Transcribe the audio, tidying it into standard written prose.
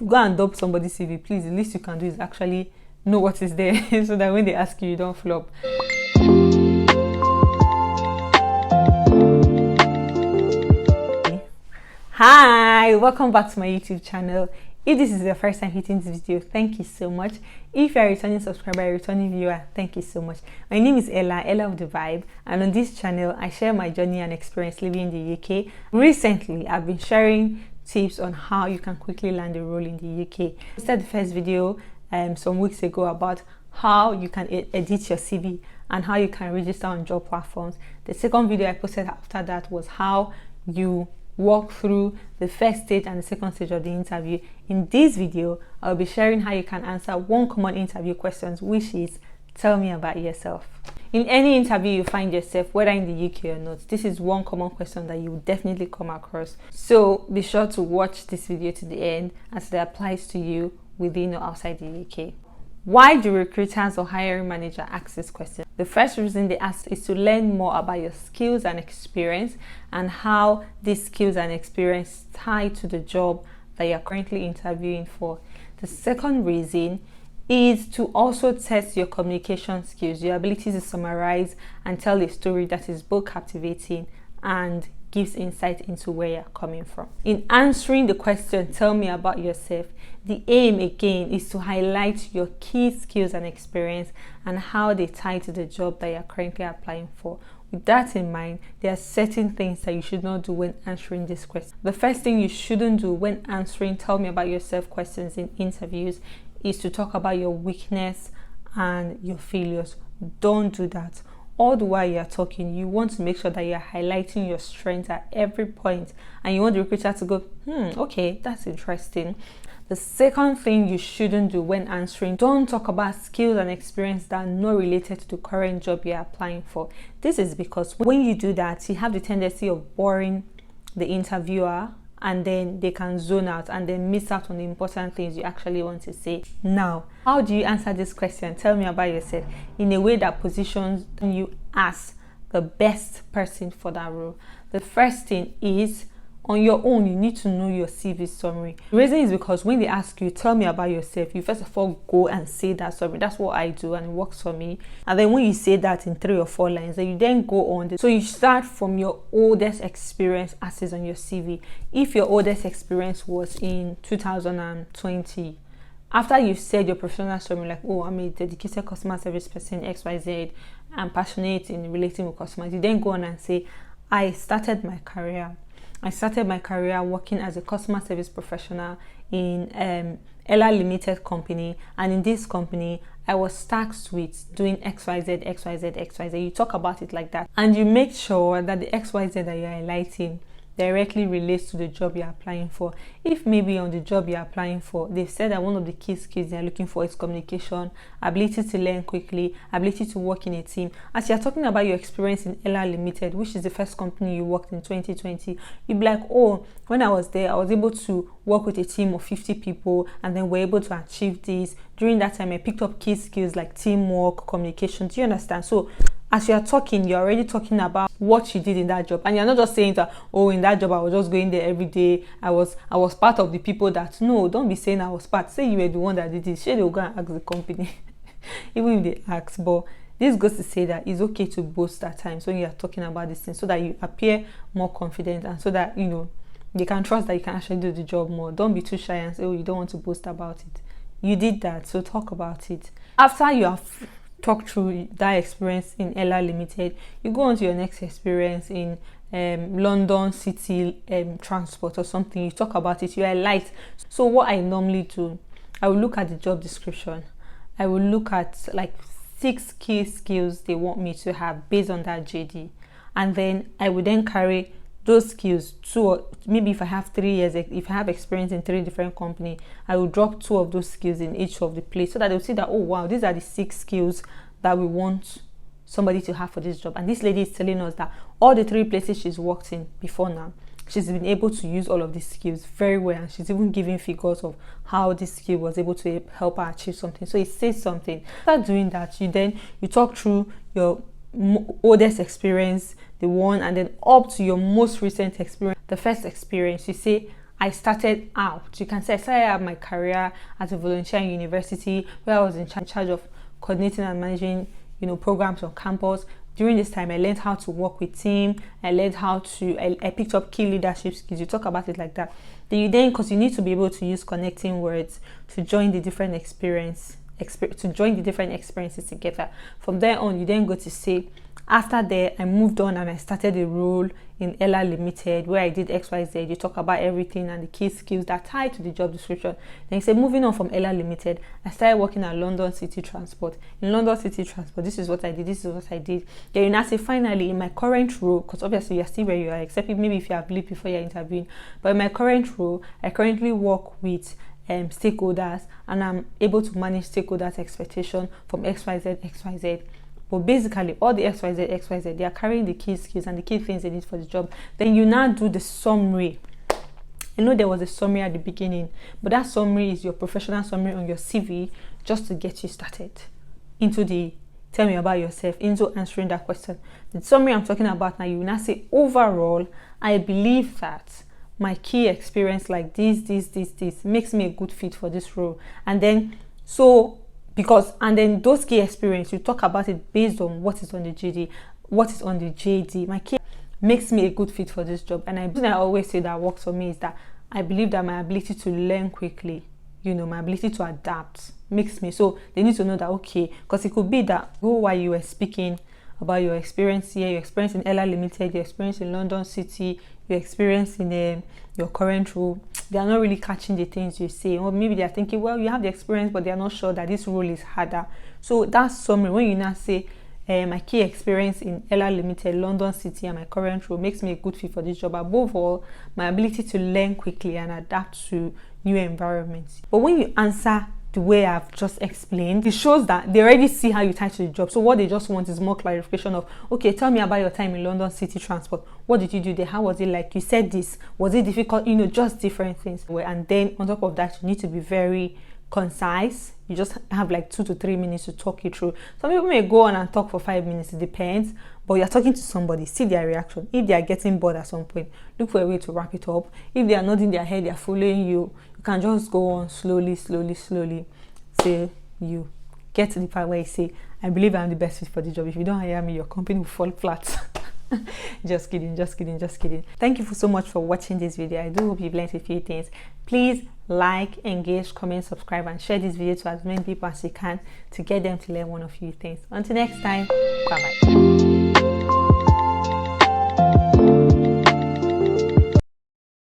go and dump somebody's CV, please, the least you can do is actually know what is there so that when they ask you, you don't flop. Hi, welcome back to my YouTube channel. If this is your first time hitting this video, thank you so much. If you are a returning subscriber, a returning viewer, thank you so much. My name is Ella of The Vibe, and on this channel I share my journey and experience living in the UK. Recently I've been sharing tips on how you can quickly land a role in the UK. I started the first video some weeks ago about how you can edit your CV and how you can register on job platforms. The second video I posted after that was how you walk through the first stage and the second stage of the interview. In this video, I'll be sharing how you can answer one common interview question, which is, tell me about yourself. In any interview you find yourself, whether in the UK or not, this is one common question that you will definitely come across. So be sure to watch this video to the end as it applies to you within or outside the UK. Why do recruiters or hiring manager ask this question? The first reason they ask is to learn more about your skills and experience and how these skills and experience tie to the job that you're currently interviewing for. The second reason is to also test your communication skills, your ability to summarize and tell a story that is both captivating and gives insight into where you're coming from. In answering the question, tell me about yourself, the aim again is to highlight your key skills and experience and how they tie to the job that you're currently applying for. With that in mind, there are certain things that you should not do when answering this question. The first thing you shouldn't do when answering tell me about yourself questions in interviews is to talk about your weakness and your failures. Don't do that. All the while you're talking, you want to make sure that you're highlighting your strengths at every point, and you want the recruiter to go, okay, that's interesting. The second thing you shouldn't do when answering, don't talk about skills and experience that are not related to the current job you're applying for. This is because when you do that, you have the tendency of boring the interviewer, and then they can zone out and then miss out on the important things you actually want to say. Now, how do you answer this question, tell me about yourself, in a way that positions you as the best person for that role? The first thing is, on your own, you need to know your CV summary. The reason is because when they ask you, tell me about yourself, you first of all go and say that summary. That's what I do and it works for me. And then when you say that in 3 or 4 lines, then you then go on. So you start from your oldest experience as is on your CV. If your oldest experience was in 2020, after you've said your professional summary, like, oh, I'm a dedicated customer service person, XYZ, I'm passionate in relating with customers, you then go on and say, I started my career working as a customer service professional in Ella Limited company, and in this company I was tasked with doing XYZ, XYZ, XYZ. You talk about it like that, and you make sure that the XYZ that you're highlighting directly relates to the job you're applying for. If maybe on the job you're applying for, they've said that one of the key skills they're looking for is communication, ability to learn quickly, ability to work in a team. As you're talking about your experience in Ella Limited, which is the first company you worked in 2020, you'd be like, oh, when I was there, I was able to work with a team of 50 people and then we're able to achieve this. During that time, I picked up key skills like teamwork, communication. Do you understand? So as you're talking, you're already talking about what you did in that job, and you're not just saying that, oh, in that job I was just going there every day, I was part of the people that. No, don't be saying I was part. Say you were the one that did it. Sure, they'll go and ask the company even if they ask. But this goes to say that it's okay to boast at times when you're talking about this thing, so that you appear more confident and so that they can trust that you can actually do the job more. Don't be too shy and say, oh, you don't want to boast about it. You did that, so talk about it. After you have talk through that experience in Ella Limited, you go on to your next experience in London City Transport or something. You talk about it, you highlight. So what I normally do, I will look at the job description. I will look at like 6 key skills they want me to have based on that JD, and then I will then carry those skills, maybe if I have 3 years, if I have experience in 3 different companies, I will drop 2 of those skills in each of the places, so that they'll see that, oh wow, these are the 6 skills that we want somebody to have for this job. And this lady is telling us that all the 3 places she's worked in before now, she's been able to use all of these skills very well, and she's even giving figures of how this skill was able to help her achieve something. So it says something. After doing that, you talk through your oldest experience, the one, and then up to your most recent experience. The first experience, you say, I started out. You can say I started out my career as a volunteer in university, where I was in charge of coordinating and managing, programs on campus. During this time, I learned how to work with team. I learned how to, I picked up key leadership skills. You talk about it like that. Because you need to be able to use connecting words to join the different experiences together. From there on, you then go to say, after that, I moved on and I started a role in Ella Limited where I did XYZ. You talk about everything and the key skills that tie to the job description. Then you say, moving on from Ella Limited, I started working at London City Transport. In London City Transport, this is what I did, this is what I did. Then you now say, finally, in my current role, because obviously you're still where you are, except maybe if you have leave before you're interviewing. But in my current role, I currently work with stakeholders, and I'm able to manage stakeholders' expectation from XYZ. But basically, all the XYZ, they are carrying the key skills and the key things they need for the job. Then you now do the summary. I know there was a summary at the beginning, but that summary is your professional summary on your CV just to get you started into the tell me about yourself, into answering that question. The summary I'm talking about now, you will now say, overall, I believe that my key experience like this makes me a good fit for this role. And then, those key experience, you talk about it based on what is on the JD, my key makes me a good fit for this job. And I always say that works for me is that I believe that my ability to learn quickly, my ability to adapt makes me. So they need to know that, okay, because it could be that while you were speaking about your experience here, your experience in Ella Limited, your experience in London City, your experience in your current role, they are not really catching the things you say, or maybe they are thinking, well, you have the experience, but they are not sure that this role is harder. So that summary, when you now say my key experience in Ella Limited, London City, and my current role makes me a good fit for this job. Above all, my ability to learn quickly and adapt to new environments. But when you answer the way I've just explained, it shows that they already see how you tie to the job. So what they just want is more clarification of, okay, tell me about your time in London City Transport. What did you do there? How was it like? You said this. Was it difficult? just different things. And then on top of that, you need to be very concise. You just have like 2 to 3 minutes to talk it through. Some people may go on and talk for 5 minutes. It depends. But you're talking to somebody, see their reaction. If they are getting bored at some point, look for a way to wrap it up. If they are nodding their head, they are following you, you can just go on slowly. Say you get to the part where you say, I believe I'm the best fit for the job. If you don't hire me, your company will fall flat. Just kidding. Thank you so much for watching this video. I do hope you've learned a few things. Please like, engage, comment, subscribe, and share this video to as many people as you can to get them to learn one or few things. Until next time, bye bye.